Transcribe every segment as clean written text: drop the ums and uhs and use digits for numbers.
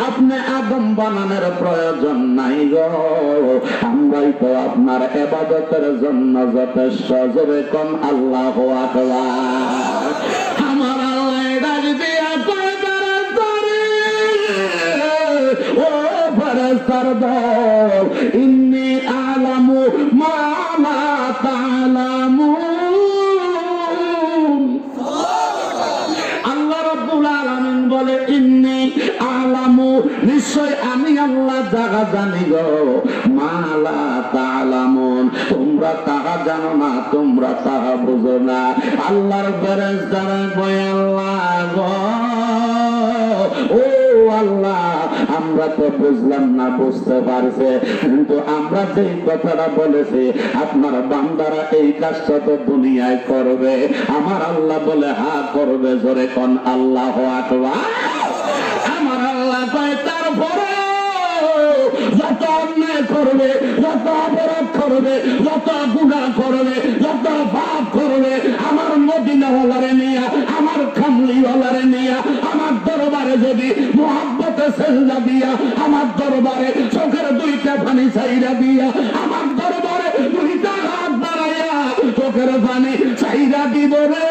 আপনি আদম বানানোর প্রয়োজন নাই গো, আমরাই তো আপনার ইবাদতের জন্য যথেষ্ট। জোরে কোন আল্লাহু আকবার। আমার আল্লাহ ডাক দিয়া কয় ফেরেশতারে, ও ফেরেশতার দল, ইন্নী আ'লামু মা লা তা'লামুন। বলে ইন্নী আ'লামু, নিশ্চয় আমি আল্লাহ যাহা জানি গো, মা লা তা'লামুন, তোমরা তাহা জানো না, তোমরা তাহা বুঝো না। আল্লাহর ফেরেশতারা কয় আল্লাহ গো, ও আল্লাহ, আমরা তো বুঝলাম না, বুঝতে পারছে, কিন্তু আমরা যে কথাটা বলেছি আপনার বান্দারা এই কাজটা তো দুনিয়ায় করবে। আমার আল্লাহ বলে হ্যাঁ করবে। জোরে কোন আল্লাহু আকবার। আমার আল্লাহ কয় তারপরে যত অন্যায় করবে, যত অপরাধ করবে, যত গুনাহ করবে, যত পাপ করবে, আমার মদিনাওয়ালারে নিয়া, আমার কামলিওয়ালারে নিয়া, আমার দরবারে যদি মুহাব্বতে সেজদা দিয়া, আমার দরবারে চোখের দুইটা পানি চাইরা দিয়া, আমার দরবারে দুইটা হাত বাড়াইয়া চোখের পানি চাইরা দিব রে,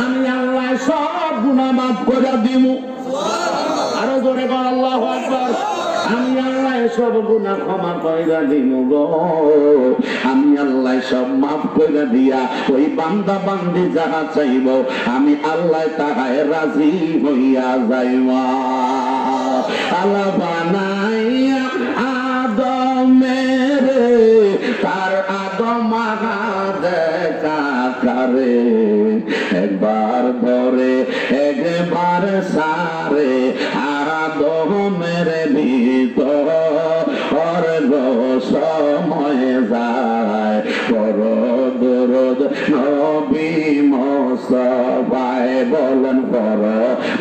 আমি আল্লাহ সব গুনাহ মাফ করে দিব। আরো জোরে বল আল্লাহু আকবার। আমি আল্লাহ সব গুনাহ ক্ষমা কইরা দিব গো, আমি আল্লাহ সব মাফ কইরা দিয়া ওই বান্দা বান্দি যাহা চাইব আমি আল্লাহ তাহায় রাজি হইয়া যাইব। আল্লাহ বানাইয়া আদমের, তার আদম দেখা করে, একবার ধরে একবার সারে আদমের ভিতর সময় যায়। পর দরুদ নবী মুস্তাফায়, বলেন পর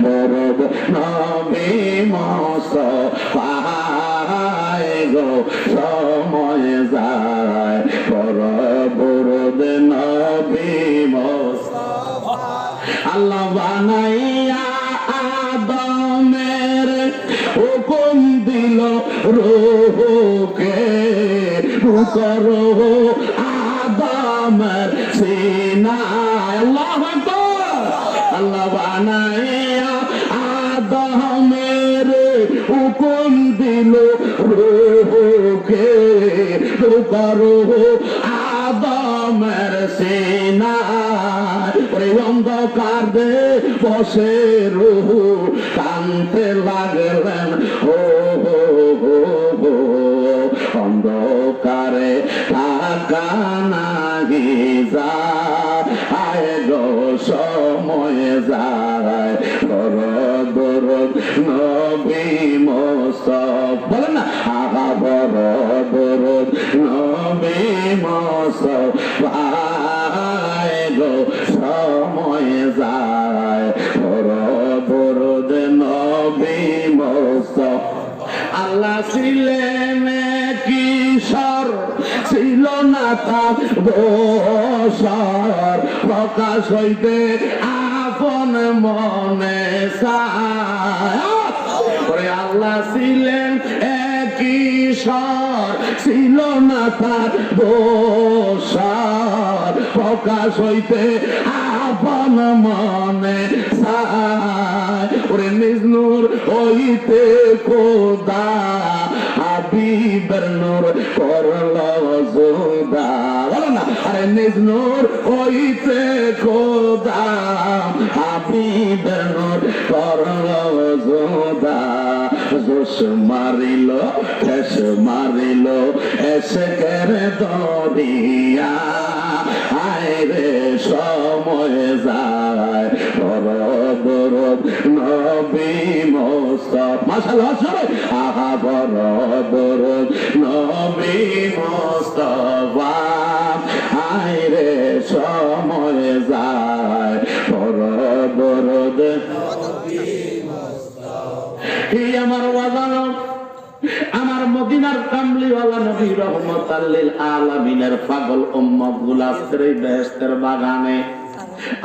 দরুদ নবী মুস্তাফায় গো, সময় যায়। পর দরুদ নবী মুস্তাফায়। আল্লাহ বানাইয়া আদমের হুকুম দিল রূহকে, করো আদমের সিনায়। আল্লাহু আকবার। আল্লাহ বানাইয়া আদমের হুকুম দিল রূহকে, করো আদমের সিনায়। ওরে অন্ধকার দে বসে রূহ কানতে লাগলেন, ও অন্ধকারে থাকা নাহি যায় গো, সময় যায়। দরদ নবী মুস্তাফা, বলেন না আগা বড় দরদ নবী মুস্তাফা গো, সময় যায়। দরদ নবী মুস্তাফা। আল্লাহ ছিলেন কিশোর, ছিল না তার দোষর, প্রকাশ হইতে আপন মনে চায়। আল্লাহ ছিলেন কিশোর, ছিল না তার দোষর, প্রকাশ হইতে আপন মনে চায়। ওরে নিজ নূর হইতে খোদা হাবিবের নূর করল জুদা, বলো না। আরে নিজ নূর হইতে খোদা হাবিবের নূর করল জুদা। জোশ মারিল ঠেস মারিল এসকের দরিয়া, হায় রে সময় যায়। দরদ নবী মুস্তাফা। মাশাআল্লাহ সবাই আহা বড় দরদ নবী মুস্তাফা, হায় রে সময় যায়। দরদ নবী মুস্তাফা। এই আমার ওয়াজানো, আমার মদিনার কামলিওয়ালা নবী রহমতাল লিল আলামিনের পাগল উম্মত গুলা বেহেশতের বাগানে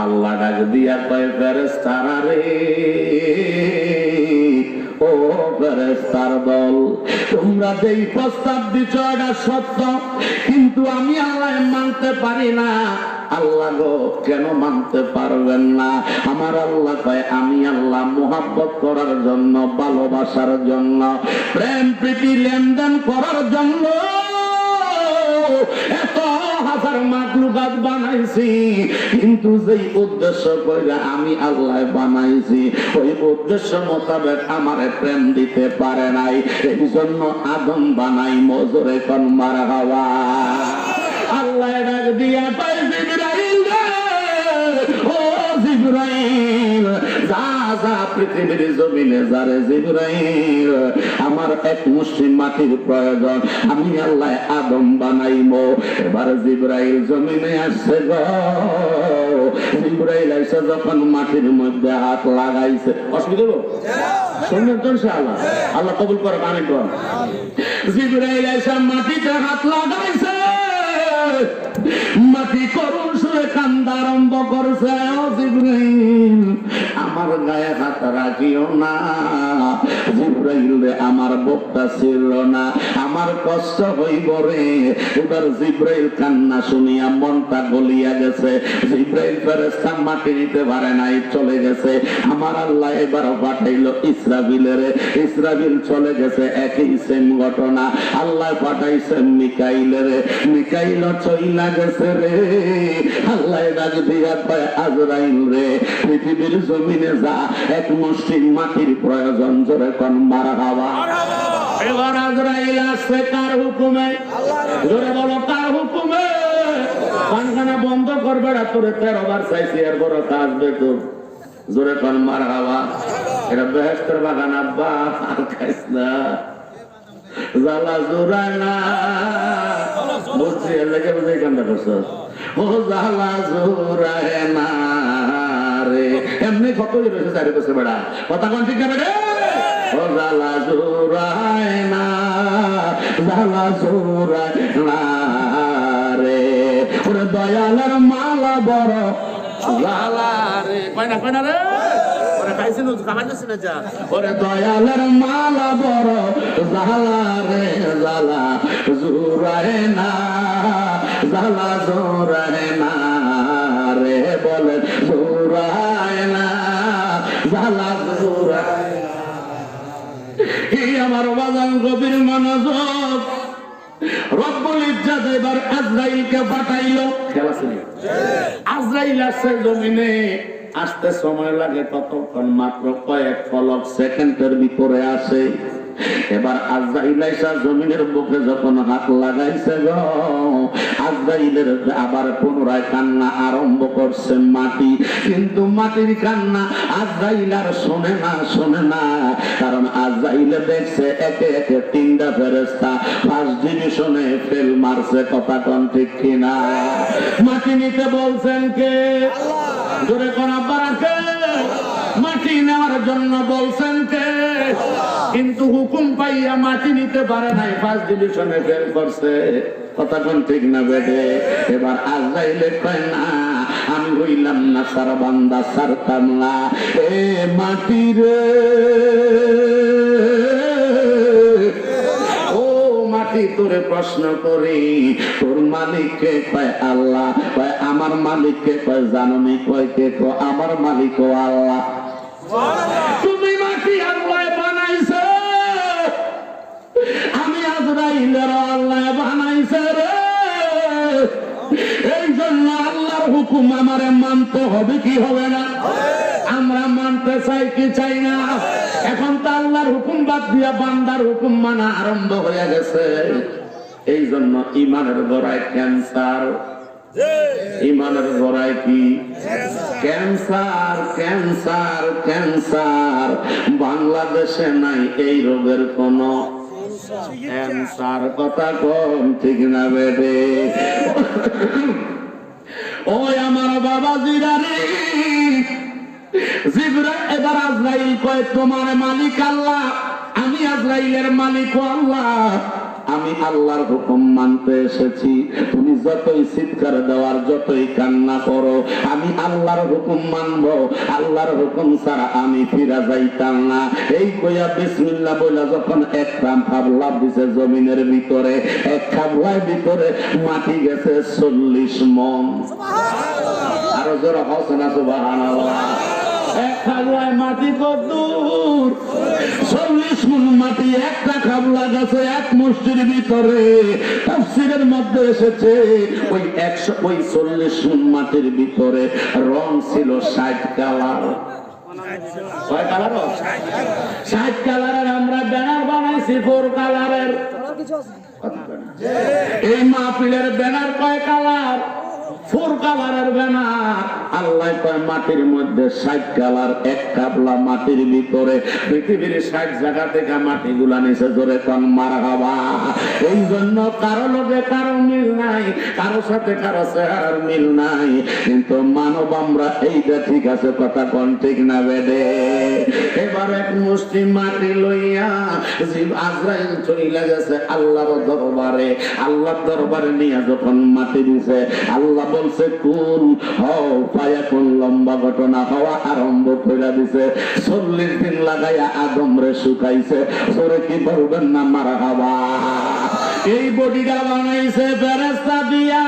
আল্লাহ ডাক দিয়া কয় ফেরেশতারা রে, ও ফেরেশতার দল, তোমরা যেই প্রস্তাব দিচ্ছ এটা সত্য, কিন্তু আমি আল্লাহ মানতে পারি না। আল্লাহ গো, কেন মানতে পারবেন না? আমার আল্লাহ কয় আমি আল্লাহ মুহাব্বত করার জন্য, ভালোবাসার জন্য, প্রেম প্রীতি লেনদেন করার জন্য এত হাজার মাখলুকাত বানাইছি, কিন্তু যেই উদ্দেশ্য কইরা আমি আল্লাহ বানাইছি ওই উদ্দেশ্য মোতাবেক আমারে প্রেম দিতে পারে নাই, এই জন্য আদম বানাই মজুরে কোন মারহাবা। আল্লাহ ডাক দিয়া পাই জিবরাইল রে, ও জিবরাইল যা যা পৃথিবীর জমিনে যারে জিবরাইল আমার এক মুষ্টি মাটির প্রয়োজন, আমি আল্লাহ আদম বানাইমো। এবার জিবরাইল জমিনে আসছে গো, জিবরাইল এসে যখন মাটির মধ্যে হাত লাগাইছে, অসুবিধা হলো শুনবেন তো ইনশাআল্লাহ, আল্লাহ কবুল করে, আমিন বল। জিবরাইল এসে মাটিতে হাত লাগাইছে, মাটি করুণ সুরে কান্দা আরম্ভ করছে, ও জিবরাইল আমার গায়ে হাত রাখিও না, জিবরাইল রে আমার বুকটা ছিল না, আমার কষ্ট হইব রে। এবার জিবরাইল কান্না শুনিয়া মনটা গলিয়া গেছে, জিবরাইল ফেরেশতা মাটি নিতে পারে নাই, চলে গেছে। আমার আল্লাহ এবার পাঠাইলো ইসরাফিলের, ইসরাফিল চলে গেছে, একই সেম ঘটনা। আল্লাহ পাঠাইছে মিকাইলের, মিকাইল চইলা গেছে রে। আল্লাহ ডাক দিয়া কয় আজরাইল রে, পৃথিবীর জমিনে যা এক মুষ্টি মাটির প্রয়োজন, জোরে কোন মারহাবা। এবার আজরাইল আসছে কার হুকুমে? জোরে বলো কার হুকুমে? পানখানা বন্ধ করবে না, তোরে 13 বার চাইছি, এর বড় আসবে তো, জোরে কোন মারহাবা। এটা বেহেশতের বাগান আব্বা, আর খাইস না, জ্বালা জোড়ায় না, বুঝছি এর লেগে বুঝে কান্না করছো, ও জ্বালা জোড়ায় না রে। এমনি কত রয়েছে চারি বছর বেড়া, কথা কোন ঠিক না? ও জ্বালা জোড়ায় না, জ্বালা জোড়ায় না রে, ওরে দয়ালের মালা বড় জ্বালা রে, কয়না কয়না রে, ওরে খাইছেন খামাইছেন না যা, ওরে দয়ালের মালা বড় জ্বালা রে, জ্বালা জোড়ায় না, জ্বালা জোড়ায় না রে, বলে জোড়ায় না, জ্বালা জোড়ায় না। এই আমার বাজান গভীর মনোযোগ, রব্বুল ইজ্জত এবার আজরাইলকে পাঠাইলো। খেলা ছিল, আজরাইল আসছে জমিনে, আসতে সময় লাগে কতক্ষণ? মাত্র কয়েক ফলক সেকেন্ডের ভিতরে আসে। এবার আজরাইল আইসা জমিনের বুকে যখন হাত লাগাইছে গো, আজরাইলের আবার পুনরায় কান্না আরম্ভ করছে মাটি, কিন্তু মাটির কান্না আজরাইল আর শোনে না, শোনে না, কারণ আজরাইলে দেখছে একে একে 3টা ফেরেশতা ফার্স্ট ডিভিশনে ফেল মারছে, কথা কোন ঠিক কিনা? মাটি নিতে বলছেন কে? জোরে কোন আব্বারা কে? মাটি নেওয়ার জন্য বলছেন কে? কিন্তু হুকুম পাইয়া মাটি নিতে পারে নাই, ফার্স্ট ডিভিশনে ফেল করছে, কথা কোন ঠিক না বেদে? এবার আজরাইলে কয় না, আমি হইলাম না সার বান্দা, সারতাম না। এ মাটি রে, ও মাটি তোরে প্রশ্ন করি, তোর মালিককে? কয় আল্লাহ। কয় আমার মালিককে? কয় জাননি। কয় কে? কয় আমার মালিক ও আল্লাহ। তুমি মাটি আল্লাহ বানাইছে, আমি আজরাইলের আল্লাহ বানাইছে রে, এই জন্য আল্লাহর হুকুম আমারে মানতে হবে কি হবে না? আমরা মানতে চাই কি চাই না? এখন তো আল্লাহর হুকুম বাদ দিয়া বান্দার হুকুম মানা আরম্ভ হয়ে গেছে। এই জন্য ইমানের গোড়ায় ক্যান্সার, ইমানের গোড়ায় কি? Cancer, cancer, cancer. বাংলাদেশে নাই এই রোগের কোন ক্যান্সার, কথা কম ঠিক না বেদে? ওই আমার বাবা জিরারে, এবার আজরাইল কয় তোমার মালিক আল্লাহ, আমি আজরাইলের মালিক আল্লাহ। আমি আল্লাহর হুকুম মানতে এসেছি। তুমি যতই চিৎকার দেওয়ার, যতই কান্না করো, আমি আল্লাহর হুকুম মানবো, আল্লাহর হুকুম ছাড়া আমি ফিরা যাইতাম না। এই কইয়া বিসমিল্লাহ বইলা যখন এক খাবলা দিছে জমিনের ভিতরে, এক খাবলার ভিতরে মাটি গেছে 40 মণ। আরো জোরে হসে না সুবহানাল্লাহ। এক খাবলায় মাটি কত দূর? 40 মণ মাটি একটা খাবলা গেছে এক মুষ্টির ভিতরে। তাফসীরের মধ্যে এসেছে ওই 40 মণ মাটির ভিতরে রং ছিল 60 কালার। কয় কালার? 60 কালারের। আমরা ব্যানার বানাইছি 4 কালারের। এই মাহফিলের ব্যানার কয় কালার? 4 কালারের ব্যানার। আল্লাহ কয় মাটির মধ্যে 60 কালার, এক কাবলা মাটির ভিতরে। পৃথিবীর 60 জায়গা থেকে মাটিগুলা নিচে জোরে কোন মারহাবা। এই জন্য কারো লগে কারো মিল নাই, কারো সাথে কারো চেহারার মিল নাই, কিন্তু মানব আমরা এইটা ঠিক আছে। কথা কোন ঠিক না বেডে? এবার এক মুষ্টি মাটি লইয়া আজরাইল চলে গেছে আল্লাহর দরবারে। আল্লাহর দরবারে নিয়ে যখন মাটি দিছে, আল্লাহ বলছে কুল হও ফায়াকুন, লম্বা ঘটনা হওয়া আরম্ভ করে দিছে। 40 দিন লাগাইয়া আদম রে শুকাইছে। সরে কি বলবেন না মারহাবা। এই বডিটা বানাইছে ফেরেশতা দিয়া।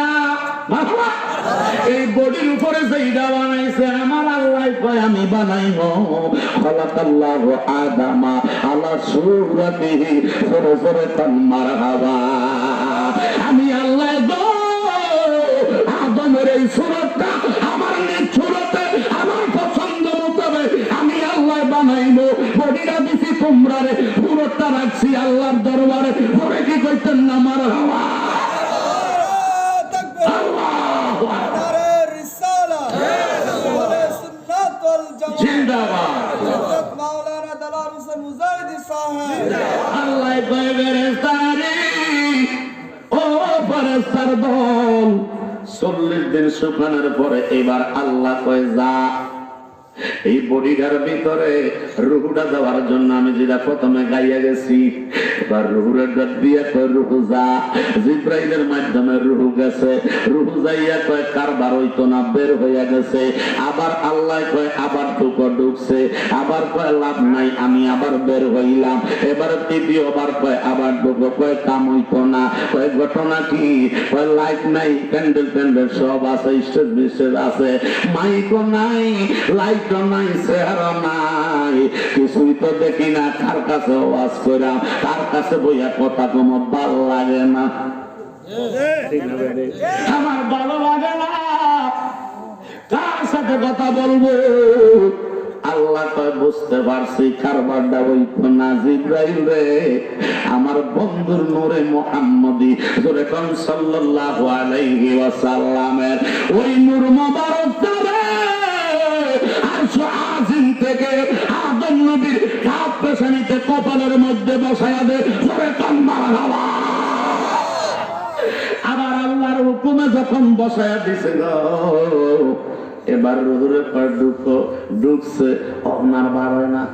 এই বডির উপরে যেইটা বানাইছে আমার আল্লাহ কয় আমি বানাইবো। খালাকাল্লাহু আদামা আলা সূরাতিহি। সরে সরে তান মারহাবা। আমি আল্লাহ গো আদমের এই সুরতটা আমার নিজ সুরতে আমার পছন্দ মোতাবেক আমি আল্লাহ বানাইবো। বডিটা দিছি তোমরা রে, সুরতটা রাখছি আল্লাহর দরবারে। পরে কি কইতেন না মারহাবা। আল্লাহ কয় ফেরেশতারে, ও ফেরেশতার দল, 40 দিন শুকানোর পরে এবার আল্লাহ কয় যা এই বডিটার ভিতরে রুহুটা দেওয়ার জন্য আমি যেটা প্রথমে গাইয়া গেছি, এবার রুহুরের ডাক দিয়া কয় রুহু যা। জিব্রাইলের মাধ্যমে রুহু গেছে। রুহু যাইয়া কয় কারবার হইতো না, বের হইয়া গেছে। আবার আল্লাহ কয় আবার ঢুকছে। আবার কয় লাভ নাই, আমি আবার বের হইলাম। এবার তৃতীয়বার কয় আবার ঢুকো। কয় কাম হইতো না। কয় ঘটনা কি? কয় লাইট নাই, প্যান্ডেল সব আছে, স্টেজ বিস্টেজ আছে, মাইকও নাই, লাইট নাই, চেহারা নাই, কিছুই তো দেখি না। কার কাছে ওয়াজ কইরাম, কার কাছে বইয়া কথা কম ভাল লাগে না। আমার ভালো লাগে না, কার সাথে কথা বলবো? আল্লাহ কয় বুঝতে পারছি কারবারটা হইতো না। জিব্রাইল রে, আমার বন্ধুর নূরে মুহাম্মদী জোরে কোন সাল্লাল্লাহু আলাইহি ওয়াসাল্লামের ওই নূর মোবারকটা আজিম থেকে আদম নবীর কাপ পেছানিতে কপালের মধ্যে বসায়া দে। আবার আল্লাহর হুকুমে যখন বসায়া দিছে গো, এবার রুহুরে পর ঢুকছে, আপনার বার হয় না।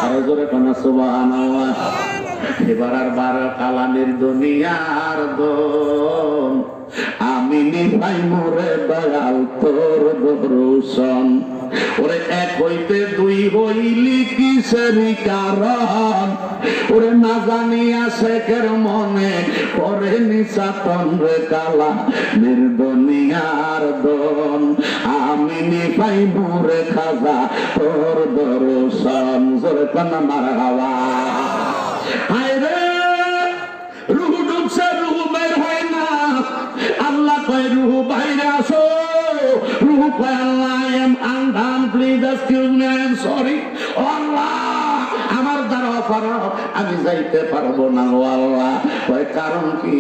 আরো জোরে কোন সুবহানাল্লাহ। এবার আর 12 কালামের দুনিয়ার দোন, আমি নিভাই মোরে দয়াল তোর দর্শন। ওরে এক হইতে 2 হইলি কিসের কারণ? ওরে না জানিয়া শেখের মনে করে নিচাতন রে কালা নির্দনিয়ার দন। আমি নিভাই মোরে খাজা তোর দর্শন। জোরে কোন মারহাবা। হায় রে, রুহু ঢুকছে, রুহু বের হয় না। আল্লাহ কয় রুহু বাইরে আসো। রুহু কয় আল্লাহ I am undone, please excuse me, I am sorry. আল্লাহ আমার দ্বারা অপারগ, আমি যাইতে পারবো না ও আল্লাহ। কয় কারণ কি?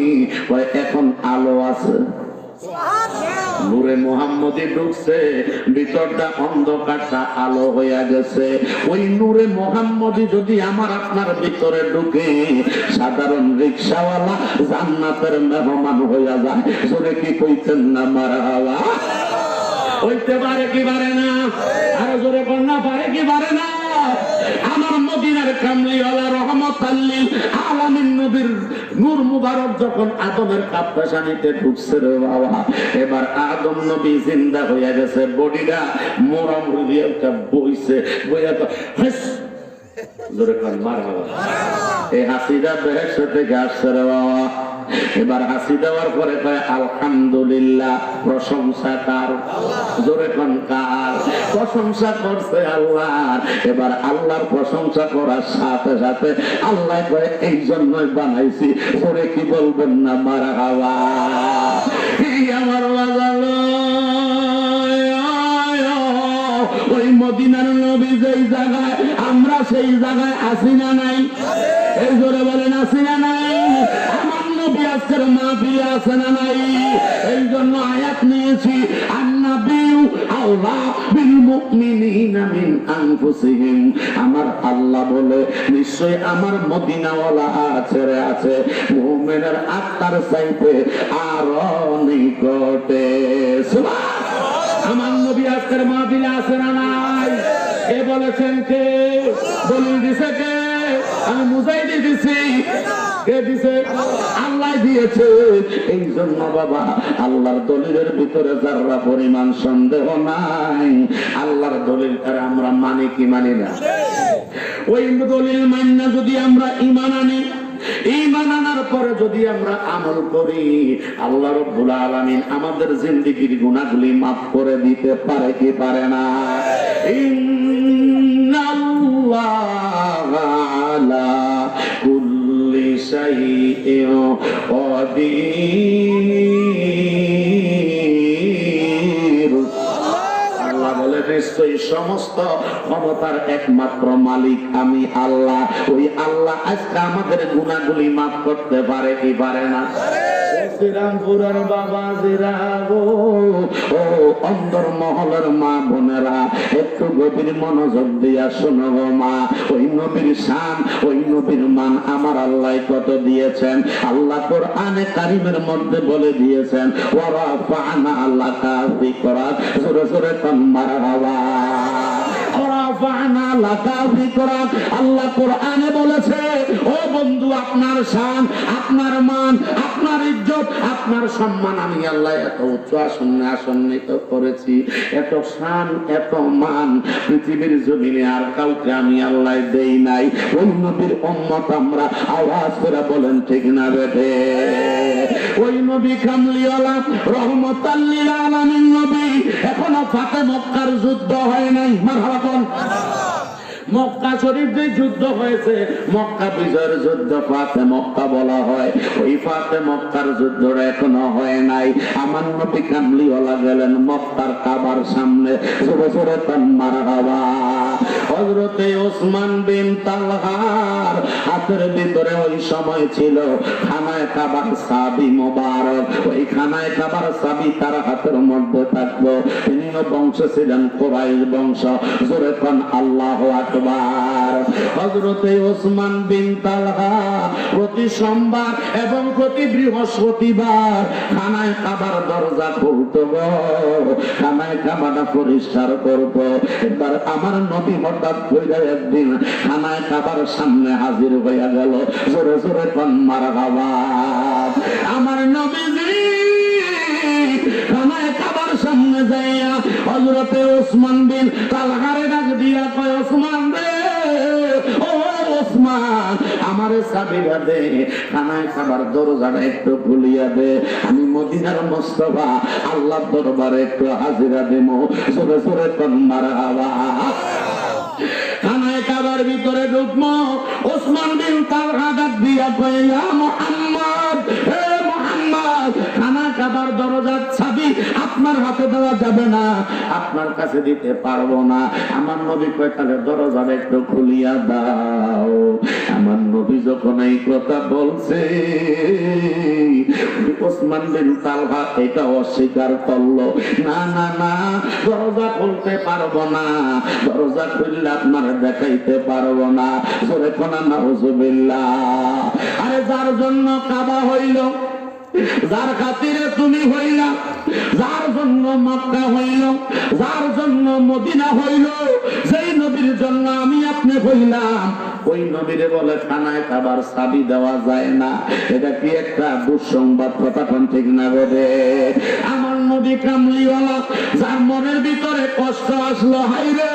কয় এখন আলো আছে, নূরে মুহাম্মদী ঢুকছে, ভিতরটা অন্ধকারটা আলো হইয়া গেছে। ওই নূরে মুহাম্মদী যদি আমার আপনার ভিতরে ঢুকে, সাধারণ রিকশাওয়ালা জান্নাতের মেহমান হইয়া যায়। জোরে কি কইতেন না মারহাবা? হইতে পারে কি পারে না? আরো জোরে কন্যা পারে কি পারে না? আমার মদিনার কামলিওয়ালা রহমাতাল লিল আলামিন নবীর নূর মুবারক যখন আদমের কাপ্তাশানিতে ঢুকছে রে বাবা, এবার আদম নবী জিন্দা হয়ে গেছে, বডিটা মোরা মুড়ি একটা বইছে, বইয়া তো জোরে কান মারহাবা। এই হাসিটা বেহেশত থেকে আসছে রে বাবা। এবার হাসি দেওয়ার পরে কয় আলহামদুলিল্লাহ, প্রশংসা কার? জোরে কোন কার? প্রশংসা করছে আল্লাহর। এবার আল্লাহর প্রশংসা করার সাথে সাথে আল্লাহ কয় এই জন্যই বানাইছি, জোরে কি বলবেন না মারহাবা। এই আমার বাজালো ওই মদিনার নবী যেই জায়গায়, আমরা সেই জায়গায় আছি না নাই? এই জোরে বলেন আছি না নাই? আমার নবী আজকের মাহফিলে আছে না নাই? এই জন্য আয়াত নিয়েছি, আন-নাবিয়্যু আওলা বিল মুমিনিনা মিন আনফুসিহিম। আমার আল্লাহ বলে নিশ্চয় আমার মদিনাওয়ালা আছে মুমিনের আত্মার চাইতে আরো নিকটে। সুবহান। আমার নবী আজকের মাহফিলে আছে না নাই? কে বলেছেন? কে দলিল দিছে? কে? আমি মুজাহিদি দিছি। কে দিছে? আল্লাহ দিয়েছে। এই জন্য বাবা আল্লাহর দলিলের ভিতরে যারা পরিমাণ সন্দেহ নাই, আল্লাহর দলিল আর আমরা মানি কি মানি না? ওই দলিল মান্না যদি আমরা ঈমান আনি, ঈমান আনার পরে যদি আমরা আমল করি, আল্লাহ রাব্বুল আলামিন আমাদের জিন্দেগীর গুনাহগুলি মাফ করে দিতে পারে কি পারে না? ইন্নাল্লাহা আলা কুল্লি শাইইন কাদির। আল্লাহ বলে নিশ্চয়ই সমস্ত ক্ষমতার একমাত্র মালিক আমি আল্লাহ। ওই আল্লাহ আজকে আমাদের গুনাহগুলি মাফ করতে পারে কি পারে না? শ্রীরামপুরের বাবা জিরা গো, ও অন্দর মহলের মা বোনেরা, একটু গভীর মনোযোগ দিয়া শোনো গো মা। ওই নবীর শান, ওই নবীর মান আমার আল্লাহ কত দিয়েছেন। আল্লাহ কোরআনে কারীমের মধ্যে বলে দিয়েছেন, ওয়া রাফা'না লাকা যিকরাক। জোরে জোরে কান মারহাবা। আল্লাহ কোরআনে বলেছে, ও বন্ধু আপনার শান, আপনার মান, আপনার ইজ্জত, আপনার সম্মান আমি আল্লাহ এত উচ্চ আসনে আসন্নিত করেছি। এত শান, এত মান পৃথিবীর জমিনে আর কাউকে আমি আল্লাহ দেই নাই। ওই নবীর উম্মত আমরা, আওয়াজ করে বলেন ঠিক না বেঠে? ওই নবী কামলিওয়ালা রহমাতাল লিল আলামিন নবী, এখনো ফাতে মক্কার যুদ্ধ হয় নাই। মারহাবা কোন? মক্কা শরীফ যে যুদ্ধ হয়েছে, মক্কা বিজয়ের যুদ্ধ ফাতে মক্কা বলা হয়, ওই ফাতে মক্কার যুদ্ধটা এখনো হয় নাই। আমার নবী কামলিওয়ালা গেলেন মক্কার কাবার সামনে, জোরে জোরে তান মারহাবা। হযরতে ওসমান বিন তালহার হাতের ভিতরে ওই সময় ছিল খানায়ে কাবার চাবি মোবারক। ওই খানায়ে কাবার চাবি তার হাতের মধ্যে থাকলো। তিনিও বংশ ছিলেন কুরাইশ বংশ। জোরে কোন আল্লাহু আকবার। হযরতে ওসমান বিন তালহা প্রতি সোমবার এবং প্রতি বৃহস্পতিবার খানায়ে কাবার দরজা খুলতো গো, খানায়ে কাবাটা পরিষ্কার করতো। এবার আমার নবী হঠাৎ কইরা একদিন খানায়ে কাবার সামনে হাজির হইয়া গেল। জোরে জোরে কোন মারহাবা। আমার নবীজি খানায়ে কাবার সামনে যাইয়া হযরতে ওসমান বিন তালহারে ডাক দিয়া কয়, ওসমান রে, ও ওসমান, আমারে চাবিটা দে, খানায়ে কাবার দরজাটা একটু খুলিয়া দে, আমি মদিনার মুস্তাফা আল্লাহর দরবারে একটু হাজিরা দেবো। জোরে জোরে কোন মারহাবা। খানায়ে কাবার ভিতরে ঢুকমো, ওসমান বিন তালহা ডাক দিয়া কয়, ইয়া মুহাম্মদ, হে মুহাম্মদ, খানায়ে কাবার দরজার চাবি আপনার হাতে দেওয়া যাবে না, আপনার কাছে দিতে পারবো না। আমার নবী কয়, তাহলে দরজাটা একটু খুলিয়া দাও। আমার নবী যখন এই কথা বলছে, ওসমান বিন তালহা এটা অস্বীকার করলো, না না না, দরজা খুলতে পারবো না, দরজা খুললে আপনার দেখাইতে পারবো না। জোরে কোন নাউজুবিল্লাহ। আরে যার জন্য কাবা হইল, যার খাতিরে তুমি হইলা, যার জন্য মক্কা হইল, যার জন্য মদিনা হইল, যেই নবীর জন্য আমি আপনি কইলাম ওই নবীরে বলে খানায় খাবার চাবি দেওয়া যায় না। এটা কি একটা দুঃসংবাদ কথা কোন ঠিক না রে? আমার নবী কামলিওয়ালা, যার মনের ভিতরে কষ্ট আসলো, হাই রে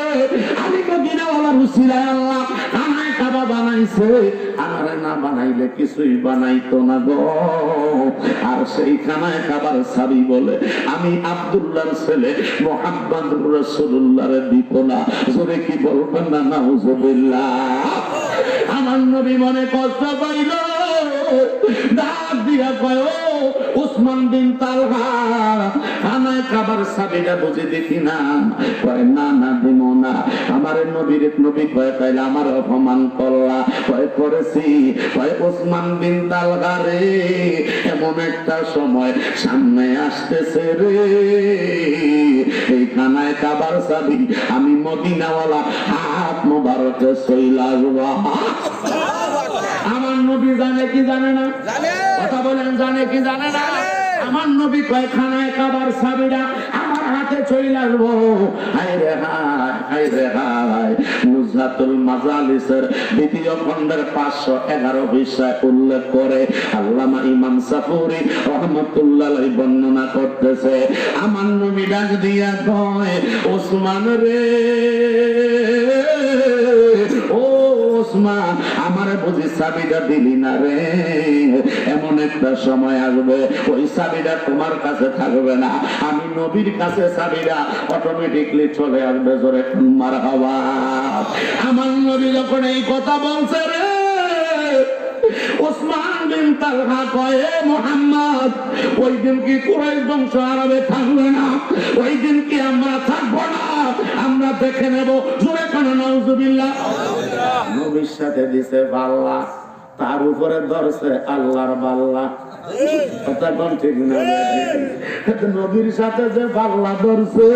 আমি মদিনাওয়ালা রুসিলায় আল্লাহ খানায় খাবার বানাইছে, আমারে না বানাইলে কিছুই বানাইতো না গো। আর সেই খানায় খাবার চাবি বলে আমি আব্দুল্লাহর ছেলে মুহাম্মদুর রাসূলুল্লাহর দিত না। জোরে কি বলবেন না নাউজুবিল্লাহ। আমার নবী মনে কষ্ট পাইল, ডাক দিয়া কয় ও ওসমান বিন তালহা, খানায় খাবার চাবিটা বুঝে দেখি না। কয় না না দিব না। আমার নবী কয় তাইলে আমার অপমান করলা। কয় করেছি। কয় ওসমান বিন তালহা রে, এমন একটা সময় সামনে আসতেছে রে, এই খানায় খাবার চাবি আমি মদিনাওয়ালা হাত মোবারকে সইলা আসবা। আমার নবী জানে কি জানে না? কথা বলেন, জানে কি জানে না? আমার নবী কয় খানায় খাবার চাবিটা আমার হাতে চলে আসবো। হায় রে হায়, হায় রে হায়। নুজহাতুল মাজালিসের দ্বিতীয় খণ্ডের 511 পৃষ্ঠায় উল্লেখ করে আল্লামা ইমাম সাফুরি রহমাতুল্লাহ আলাইহি বর্ণনা করতেছে, আমার নবী ডাক দিয়া কয় ওসমান রে, ও ওসমান আমারে বুঝি চাবিটা দিলি না রে? এমন একটা সময় আসবে ওই চাবিটা তোমার কাছে থাকবে না, আমি নবীর কাছে চাবিটা অটোমেটিকলি চলে আসবে। জোরে মারহাবা। আমার নবী যখন এই কথা বলছে রে, ওসমান বিন তালহা কয় মুহাম্মদ, ওই দিন কি কুরাইশ বংশ আরবে থাকবে না? ওই দিন কি আমরা থাকবো না? আমরা দেখে নেব। জোরে কোন নাউজুবিল্লাহ। নবীর সাথে দিছে পাল্লা, তার উপরে ধরছে আল্লাহর পাল্লা। কথা কোন ঠিক না? নবীর সাথে যে পাল্লা ধরছে,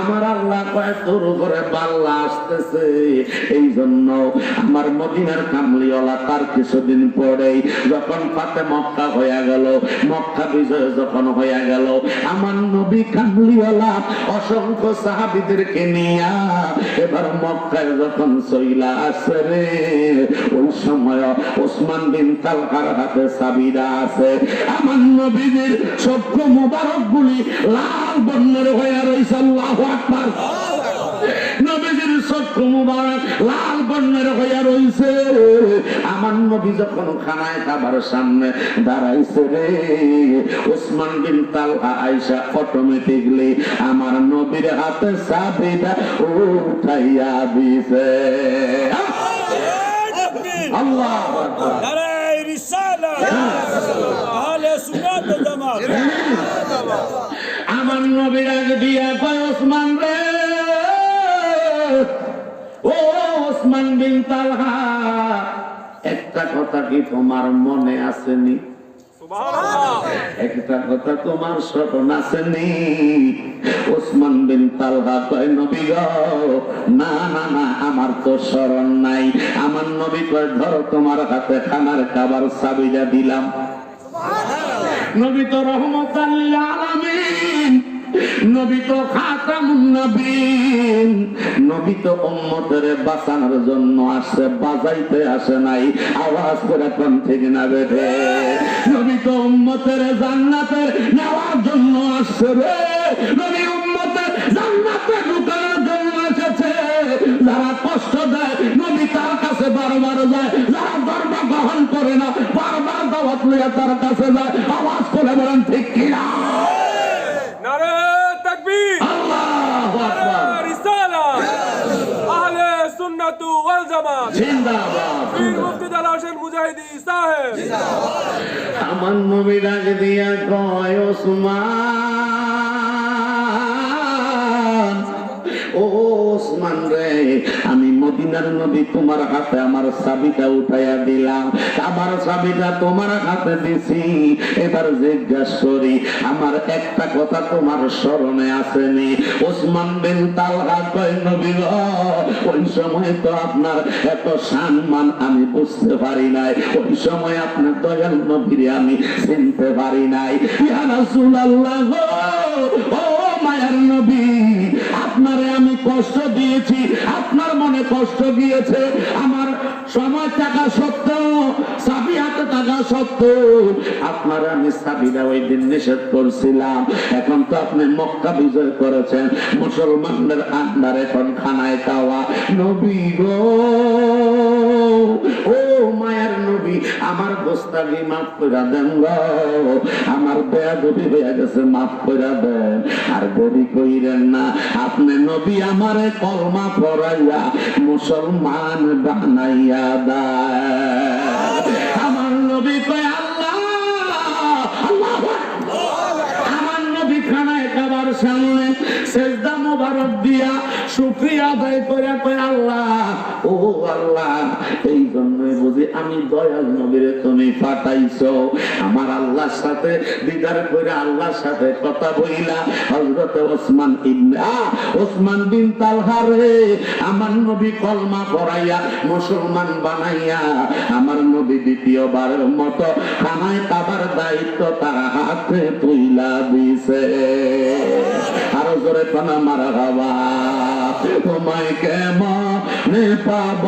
আমার আল্লাহ কয় তোর উপরে পাল্লা আসতেছে। এই জন্য আমার মদিনার কামলিওয়ালা তার কিছুদিন পরেই যখন ফাতে মক্কা হয়ে গেল, মক্কা বিজয় যখন হয়ে গেল, আমার নবী কামলিওয়ালা অসংখ্য সাহাবীদেরকে নিয়ে এবার মক্কায় যখন চইলা আসে রে, ওই সময় ওসমান বিন তালহার হাতে চাবিটা আছে। আমার নবীর চক্ষু মুবারক গুলি লাল বর্ণের হয়ে রয়েছে। আল্লাহু আকবার। নবীর চক্ষু মুবারক লাল বর্ণের হয়ে রয়েছে। আমার নবী যখন খানায় খাবার সামনে দাঁড়াইছে রে, ওসমান বিন তালহা আয়েশা অটোমেটিকলি আমার নবীর হাতে চাবিটা উঠাইয়া দিছে। আল্লাহু আকবার। নারায়ে রিসালাত, আহলে সুন্নাত ওয়াল জামাত। আমার নবী ডাক দিয়া কয় ওসমান রে, ও ওসমান বিন তালহা, একটা কথা কি তোমার মনে আসেনি? সুবহানাল্লাহ। একটা কথা তোমার স্মরণ আসেনি? ওসমান বিন তালহা কয় নবী গো, না না না, আমার তো স্মরণ নাই। আমার নবী কয় ধরো তোমার হাতে খানার খাবার চাবিটা দিলাম। নবী তো রহমতাল লিল আলামিন, নবী তো খাতামুন নবীন, নবী তো উম্মতের বাঁচানোর জন্য আসছে, বাজাইতে আসে নাই। আওয়াজ করে কোন ঠিক না বেঠে? নবী তো উম্মতের জান্নাতে নেওয়ার জন্য আসছে রে। নবী উম্মতের জান্নাতে ঢুকানোর জন্য এসেছে। যারা কষ্ট দেয় নবী তার কাছে বারবার যায়, যারা ধর্ম গ্রহণ করে না বারবার দাওয়াত লইয়া তার কাছে যায়। আওয়াজ করে বলেন ঠিক কিনা? নারায়ে তাকবীর, আল্লাহু আকবার। নারায়ে রিসালাত, আহলে সুন্নাত ওয়াল জামাত। জিন্দাবাদ। পীর মুফতি দালাল হোসেন মুজাহিদি সাহেব। আমার নবী ডাক দিয়া কয় ওসমান, ও ওসমান রে, আমি মদিনার নবী তোমার হাতে আমার চাবিটা উঠাইয়া দিলাম, আমার চাবিটা তোমার হাতে দিছি। এবার জিজ্ঞাসা করি, আমার একটা কথা তোমার স্মরণে আসেনি? ওসমান বিন তালহা কয় নবী গো, ওই সময় তো আপনার এত সম্মান আমি বুঝতে পারি নাই, ওই সময় আপনার দয়াল নবীরে আমি চিনতে পারি নাই। ইয়া রাসূলুল্লাহ গো, ও মায়ার নবী, আপনারে আমি কষ্ট দিয়েছি, আপনার মনে কষ্ট গিয়েছে, আমার সময় টাকা সত্ত্বেও, চাবি হাতে টাকা সত্ত্বেও আপনার আমি চাবিটা ওই দিন নিষেধ করছিলাম। এখন তো আপনি মক্কা বিজয় করেছেন, মুসলমানদের আন্ডার এখন খানায় খাওয়া। নবী গো, ও মায়ার নবী, আমার গোস্তাগি মাফ করে দেন গো, আমার বেয়াদবি হয়ে গেছে, মাফ করে দেন, আর দেরি কইরেন না। আপনি নবী আমারে কলমা পড়াইয়া মুসলমান বানাইয়া দেয়। আমার নবী কয় আল্লাহ, আমার নবী খানায় খাবার সামনে সেজদা মোবারক দিয়া শুকরিয়া আদায় করে কয় আল্লাহ, ও আল্লাহ, এই জন্যই বুঝি আমি দয়াল নবীরে তুমি পাঠাইছো। আমার আল্লাহর সাথে দিদার করে আল্লাহর সাথে কথা বইলা হযরত ওসমান বিন তালহা রে আমার নবী কলমা পড়াইয়া মুসলমান বানাইয়া আমার নবী দ্বিতীয়বারের মতো খানায় খাবার দায়িত্ব তার হাতে তুইলা দিছে। আরো জোরে কোনা মারহাবা। তোমায় কেমনে পাব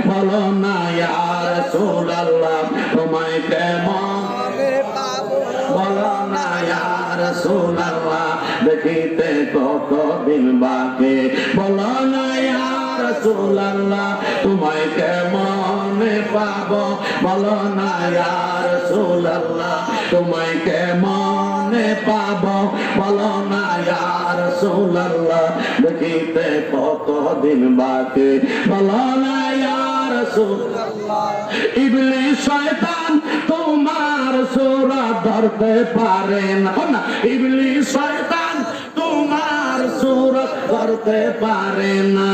বলো না ইয়া রাসূলুল্লাহ, তোমায় কেমনে পাব বলো না ইয়া রাসূলুল্লাহ, দেখিতে কতদিন বাকি বলো না ইয়া রাসূলুল্লাহ, তোমায় কেমনে পাব বলো না ইয়া রাসূলুল্লাহ, তোমায় কেমনে পাব বলো না ইয়া রাসূলুল্লাহ, দেখিতে কতদিন বাকি বলো না ইয়া রাসূলুল্লাহ। ইবলিস শয়তান তোমার সূরা ধরতে পারে না, ইবলিস শয়তান তোমার সূরা ধরতে পারে না,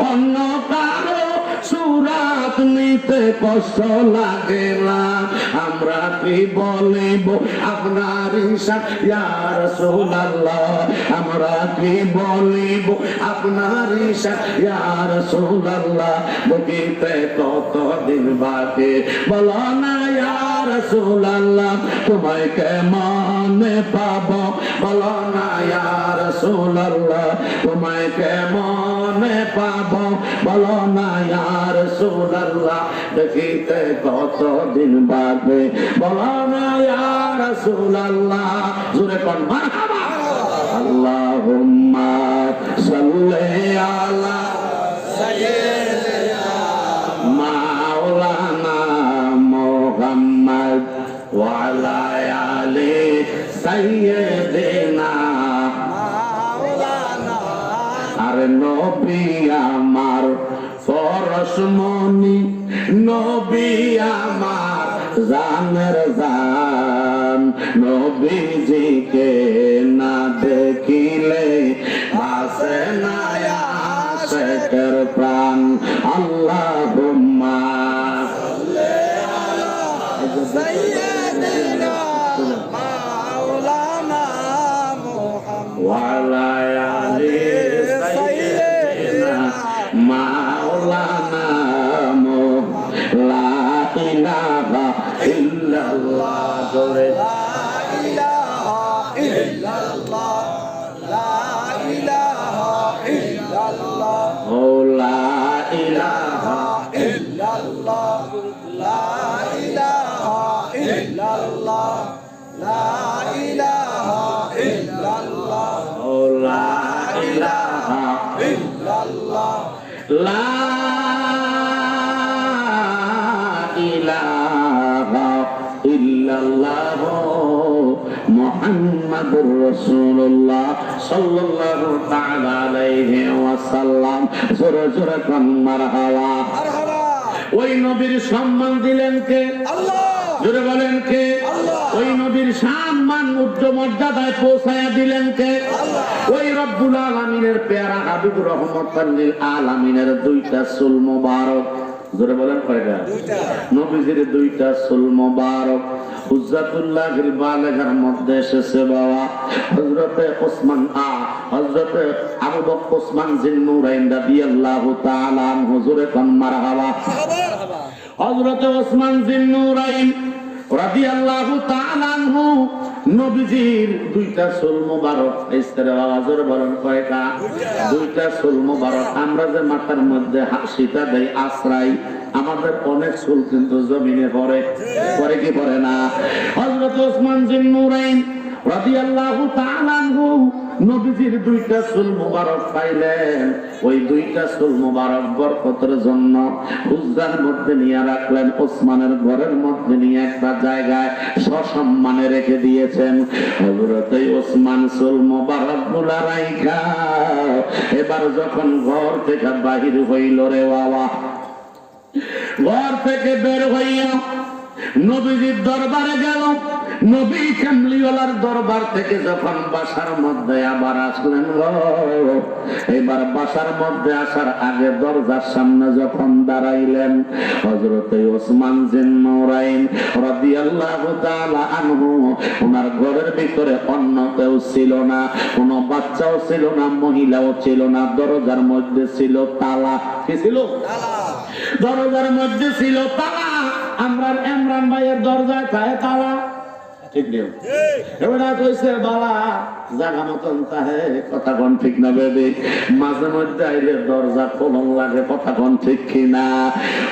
অন্য কারো সূরাত নিতে কষ্ট লাগে না। আমরা কি বলিব আপনার ঈশান ইয়া রাসূলুল্লাহ, আমরা কি বলিব আপনার ঈশান ইয়া রাসূলুল্লাহ, দেখিতে কতদিন বাকি বলো না ইয়া রাসূলুল্লাহ, তোমায় কেমনে পাব বলো না ইয়া রাসূলুল্লাহ, তোমায় কেমনে পাব বলো না ইয়া রাসূলুল্লাহ, দেখিতে কতদিন বাকি বলো না ইয়া রাসূলুল্লাহ। জোরে কোন মারহাবা। আল্লাহুম্মা সাল্লি আলা সাইয়্যিদিনা মাওলানা মুহাম্মদ ওয়া আলা আলি সাইয়্যিদিনা মাওলানা। আরে নবী আমার পরশমণি, নবী আমার জানের জান, নবীজিকে না দেখিলে বাসে না আশিকের প্রাণ। আল্লাহুম্মা সাল্লি আলা সাইয়্যিদিনা মাওলানা মুহাম্মদ ওয়া আলা আলি সাইয়্যিদিনা মাওলানা মুহাম্মদ। লা ইলাহা ইল্লাল্লাহ, জোরে লা ইলাহা ইল্লাল্লাহ, লা ইলাহা ইল্লাল্লাহ, ও লা ইলাহা ইল্লাল্লাহ, লা ইলাহা ইল্লাল্লাহ, লা ইলাহা ইল্লাল্লাহ, ও লা ইলাহা ইল্লাল্লাহ, লা ইলাহা ইল্লাল্লাহ মুহাম্মাদুর রাসূলুল্লাহ সাল্লাল্লাহু তাআলা আলাইহি ওয়াসাল্লাম। জোরে জোরে কোন মারহাবা। ওই নবীর সম্মান দিলেন কে? আল্লাহ। জোরে বলেন কে? আল্লাহ। ওই নবীর সম্মান উচ্চ মর্যাদায় পৌঁছায়া দিলেন কে? আল্লাহ। ওই রব্বুল আলামিনের পেয়ারা হাবিব রহমাতাল লিল আলামিনের দুইটা চুল মোবারক, জোরে বলেন কয়টা? দুইটা। নবীজির দুইটা চুল মোবারক হুজ্জাতুল্লাহিল বালিগার মধ্যে এসেছে বাবা। হযরতে ওসমান হযরতে আবু বকর ওসমান জিন্নুরাইন রাদিয়াল্লাহু তাআলা আনহু, জোরে কোন মারহাবা। হযরতে ওসমান জিন্নুরাইন রাদিয়াল্লাহু তাআলা আনহু নবীজির দুইটা চুল মুবারক, ইসরা আওয়াজের বলেন কয়টা? দুইটা চুল মুবারক। আমরা যে মাথার মধ্যে হাসিটা দেই আশ্রাই, আমাদের অনেক চুল কিন্তু জমিনে পড়ে, পড়ে কি পড়ে না? হযরত ওসমান জিন্নুরাইন রাদিয়াল্লাহু তাআলা আনহু নবীজির দুইটা চুল মুবারক পাইলেন। ওই দুইটা চুল মুবারক বরকতের জন্য হুজরার মধ্যে নিয়ে রাখলেন, ওসমানের ঘরের মধ্যে নিয়ে একটা জায়গায় সসম্মানে রেখে দিয়েছেন। হযরত ওসমান চুল মুবারক গুলা রাইখা এবার যখন ঘর থেকে বাহির হইল রে বাবা, ঘর থেকে বের হইয়া নবীজির দরবারে গেল। নবী কামলিওয়ালার দরবার থেকে যখন বাসার মধ্যে আবার আসলেন গো, এবার বাসার মধ্যে আসার আগে দরজার সামনে যখন দাঁড়াইলেন, হযরত ওসমান জিন্নুরাইন রাদিয়াল্লাহু তাআলা আনহু, ওনার ঘরের ভিতরে অন্য কেউ ছিল না, কোনো বাচ্চাও ছিল না, মহিলাও ছিল না। দরজার মধ্যে ছিল তালা। কি ছিল? দরজার মধ্যে ছিল তালা। আমরা ইমরান ভাইয়ের দরজায় পায় তালা, ঠিক নেই? এবারে কইছে বালা জায়গা মতন তাহে, কথা কোন ঠিক না বেবি? মাঝে মধ্যে আইলে দরজা খোলন লাগে, কথা কোন ঠিক কিনা?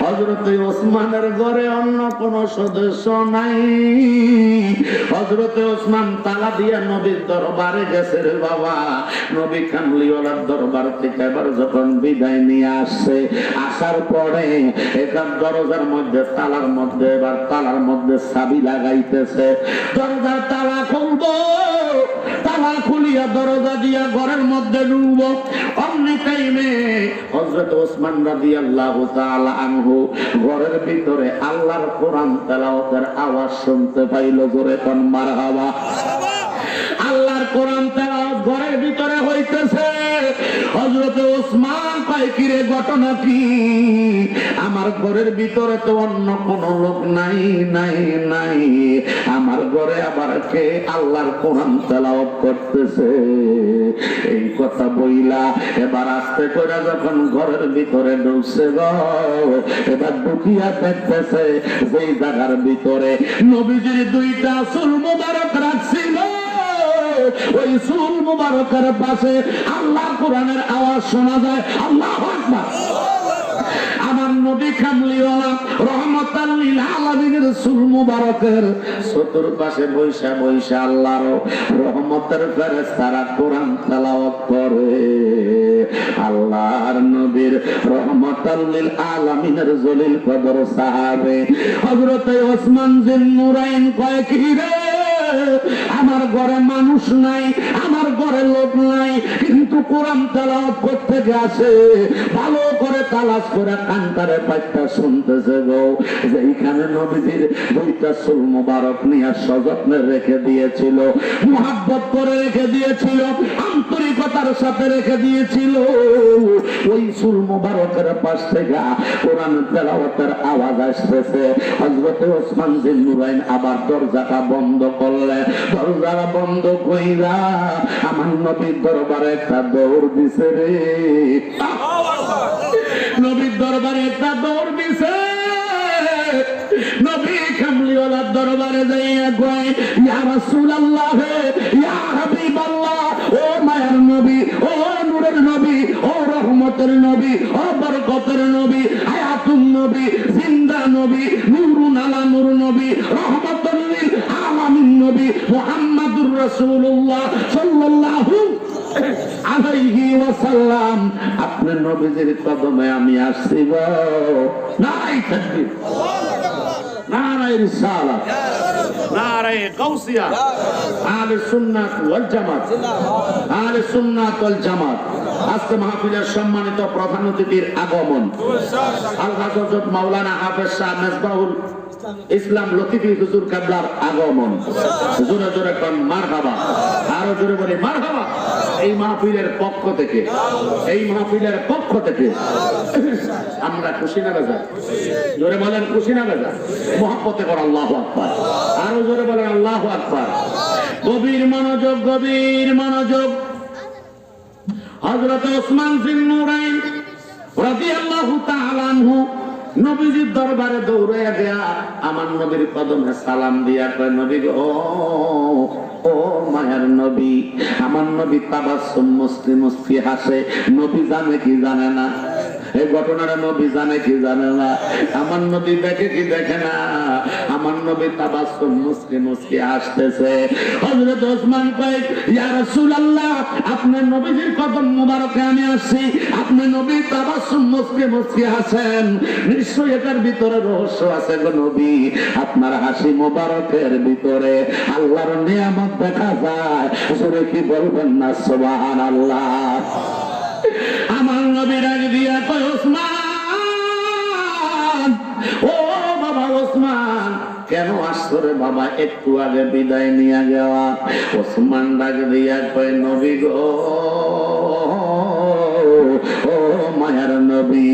হযরত ওসমানের ঘরে অন্য কোন সদস্য নাই। হযরত ওসমান তালা দিয়া নবীর দরবারে গেছে রে বাবা। নবী কামলিওয়ালার দরবার থেকে এবার যখন বিদায় নিয়ে আসছে, আসার পরে এখান দরজার মধ্যে তালার মধ্যে এবার তালার মধ্যে চাবি লাগাইতেছে। দরজার তালা খুলবো, তালা খুলিয়া দরজা দিয়া ঘরের মধ্যে ঢুকবো। অমনি টাইমে হযরত ওসমান রাদিয়াল্লাহু তাআলা আনহু ঘরের ভিতরে আল্লাহর কোরআন তেলাওয়াতের আওয়াজ শুনতে পাইল। জোরে কোন মারহাবা। আল্লাহর কোরআন তেলাওয়াত ঘরের ভিতরে হইতেছে। হযরত ওসমান কয়, কি রে ঘটনা কি? আমার ঘরের ভিতরে তো অন্য কোন লোক নাই নাই নাই, আমার ঘরে আবার কে আল্লাহর কোরআন তেলাওয়াত করতেছে? এই কথা বইলা এবার আস্তে করে যখন ঘরের ভিতরে ঢুকছে গো, এবার ঢুকিয়া দেখতেছে যেই জায়গার ভিতরে নবীজির দুইটা চুল মুবারক রাখছিল, ওই চুল মুবারকের পাশে আল্লাহর কোরআনের আওয়াজ শোনা যায়। আল্লাহু আকবার। আমার নবী কামলিওয়ালা রহমাতাল লিল আলামিনের চুল মুবারকের চতুর্পাশে বৈশা বৈশা আল্লাহর রহমতের ফেরেশতারা কোরআন তেলাওয়াত করে। আল্লাহর নবীর রহমাতাল লিল আলামিনের জলিল কদর সাহাবে হযরত ওসমান জিন্নুরাইন কয়, কি রে আমার ঘরে মানুষ নাই, আমার ঘরে লোক নাই, কিন্তু কোরআন তেলাওয়াত করতে গেছে, ভালো করে তালাশ করে কান্তারে পাইটা শুনতেছে গো। যেইখানে নবীজির দুইটা চুল মুবারক নিয়ে সযত্নে রেখে দিয়েছিল, মুহাব্বত করে রেখে দিয়েছিল, আন্তরিকতার সাথে রেখে দিয়েছিল, ওই চুল মুবারকের পাশ থেকে কোরআন তেলাওয়াতের আওয়াজ আসতেছে। হযরত ওসমান জিন্নুরাইন আবার দরজাটা বন্ধ করলেন। দরজা বন্ধ কইরা আমার নবীর দরবারে একটা দৌড় দিছে রে। নবীর দরবারে একটা দৌড় দিছে। নবী কামলিওয়ালার দরবারে যাইয়া কয়, ইয়া রাসূলুল্লাহ, ইয়া হাবিবাল্লাহ, ও মায়ের নবী, ও নূরের নবী, ও রহমতের নবী, ও বরকতের নবী, হায়াতুন নবী, জিন্দা নবী, নূরুন আলা নূর নবী, রহমাতুল লিল আলামিন নবী মুহাম্মাদুর রাসূলুল্লাহ সাল্লাল্লাহু আলাইহি ওয়াসাল্লাম, আপনার নবীজির কদমে আমি আসছি গো। নারায়ে তাকবীর, নারায়ে রিসালাত, নারায়ে গাউসিয়া, আহলে সুন্নাত ওয়াল জামাত, আহলে সুন্নাত ওয়াল জামাত। আজকে মাহফিলের সম্মানিত প্রধান অতিথির আগমন আল্লাহ হযরত মাওলানা হাফেজ শাহ মেজবাহুল ইসলাম লতিফি হুজুর কিবলার আগমন। জোরে জোরে কোন মারহাবা, আরো জোরে বলি মারহাবা। এই মাহফিলের পক্ষ থেকে, এই মাহফিলের পক্ষ থেকে আমরা খুশি না বেজার? জোরে বলেন খুশি না বেজার? মুহাব্বতে করে আল্লাহু আকবার, আরো জোরে বলেন আল্লাহু আকবার। গভীর মনোযোগ, গভীর মনোযোগ। হযরত ওসমান জিন্নুরাইন রাদিয়াল্লাহু তাআলা আনহু নবীজির দরবারে দৌড়াইয়া গিয়া আমার নবীর কদমে সালাম দিয়া কয়, নবী গো, ও মায়ার নবী। আমার নবী তাবাসসুম মুস্কি মুস্কি হাসে। নবী জানে কি জানে না এই ঘটনাটা? নবী জানে কি জানে না? আমার নবী দেখে কি দেখে না? আমার নবী তাবাসসুম মুস্কি মুস্কি হাসতেছে। হযরত ওসমান কয়, ইয়া রাসূলুল্লাহ, আপনার নবীজির কদম মোবারকে আমি আসছি, আপনি নবী তাবাসসুম মুস্কি মুস্কি হাসেন, নিশ্চয়ই এটার ভিতরে রহস্য আছে গো নবী। আপনার হাসি মোবারকের ভিতরে আল্লাহর নিয়ামত দেখা যায়। জোরে কি বলবেন না সুবহানাল্লাহ? আমার নবী ডাক দিয়া কয়, ওসমান, ও বাবা ওসমান, কেন আসছো রে বাবা? একটু আগে বিদায় নিয়ে যাওয়া। ওসমান ডাক দিয়া কয়, নবী গো, ও মায়ার নবী,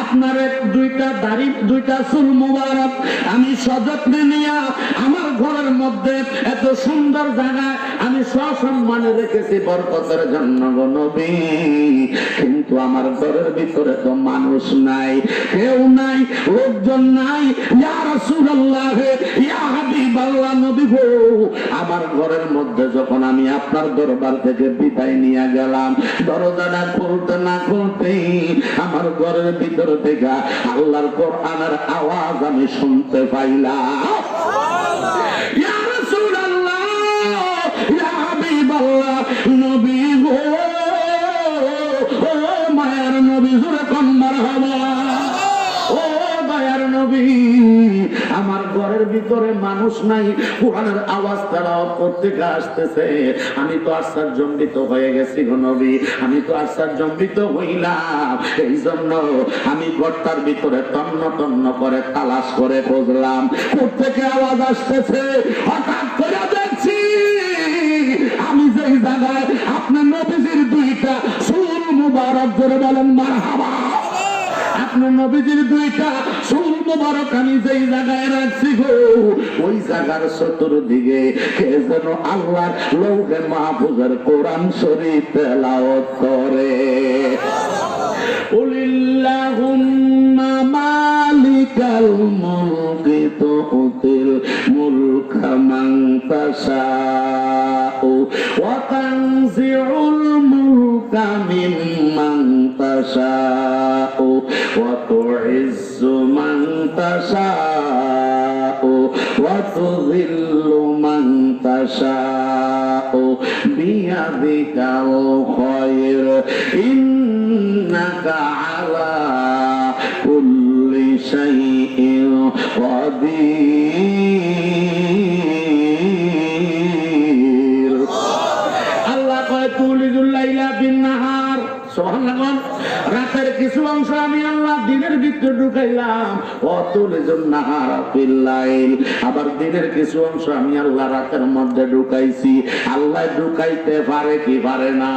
আপনার দুইটা দাড়ি, দুইটা চুল মুবারক আমি সযত্নে নিয়া আমার ঘরের মধ্যে এত সুন্দর জায়গায় আমি সসম্মানে রেখেছি বরকতের জন্য গো নবী। কিন্তু আমার ঘরের ভিতরে তো মানুষ নাই, কেউ নাই, লোকজন নাই। ইয়া রাসূলুল্লাহ, ইয়া হাবিবাল্লাহ, নবী গো, আমার ঘরের মধ্যে যখন আমি আপনার দরবার থেকে বিদায় নিয়ে গেলাম, দরজাটা খুলতে না খুলতেই আমার ঘরের ভিতর থেকে আল্লাহর কোরআনের আওয়াজ আমি শুনতে পাইলাম। ইয়া রাসূলুল্লাহ, ইয়া হাবিবাল্লাহ, নবী গো, ও মায়ার নবী, জোরে কোন মারহাবা। ও দয়ার নবী, আমার ঘরের ভিতরে মানুষ নাই, কোরআনের আওয়াজ তেলাওয়াত করতে আসতেছে। আমি তো আশ্চর্যজনিত হয়ে গেছি গো নবী, আমি তো আশ্চর্যজনিত হইলাম। এই জন্য আমি ঘরটার ভিতরে তন্ন তন্ন করে তালাশ করে খুঁজলাম কোত্থেকে আওয়াজ আসতেছে। হঠাৎ করে দেখছি আমি যেই জায়গায় আপনার নবীজির দুইটা চুল মুবারক, ধরে বলেন মারহাবা, আপনার নবীজির দুইটা চুল মুবারক আমি যেই জায়গায় রাখছি গো, ওই জায়গার চতুর্দিকে কে যেন আল্লাহর লৌহে মাহফুজের কোরআন শরীফ তেলাওয়াত করে। কুলিল্লাহুম্মা মালিকাল মুলকি তুতিল মুলকা মান তাশাউ ওয়া তানজিউল মুলকা মিম্মান তাশাউ ওয়া তুইজ্জু মান তাশাউ ওয়া তুযিল্লু মান তাশাউ বিয়াদিকাল খায়র ইন্নাকা আলা কুল্লি শাইইন কাদির। আল্লাহ কয়, তুলিজুল লাইলা বিন নাহার, সুবহানাল্লাহ, রাতের কিছু অংশ আমি আল্লাহ দিনের ভিতরে ঢুকাইলাম। অতুলিজুন নাহার ফিল লাইল, আবার দিনের কিছু অংশ আমি আল্লাহ রাতের মধ্যে ঢুকাইছি। আল্লাহ ঢুকাইতে পারে কি পারে না?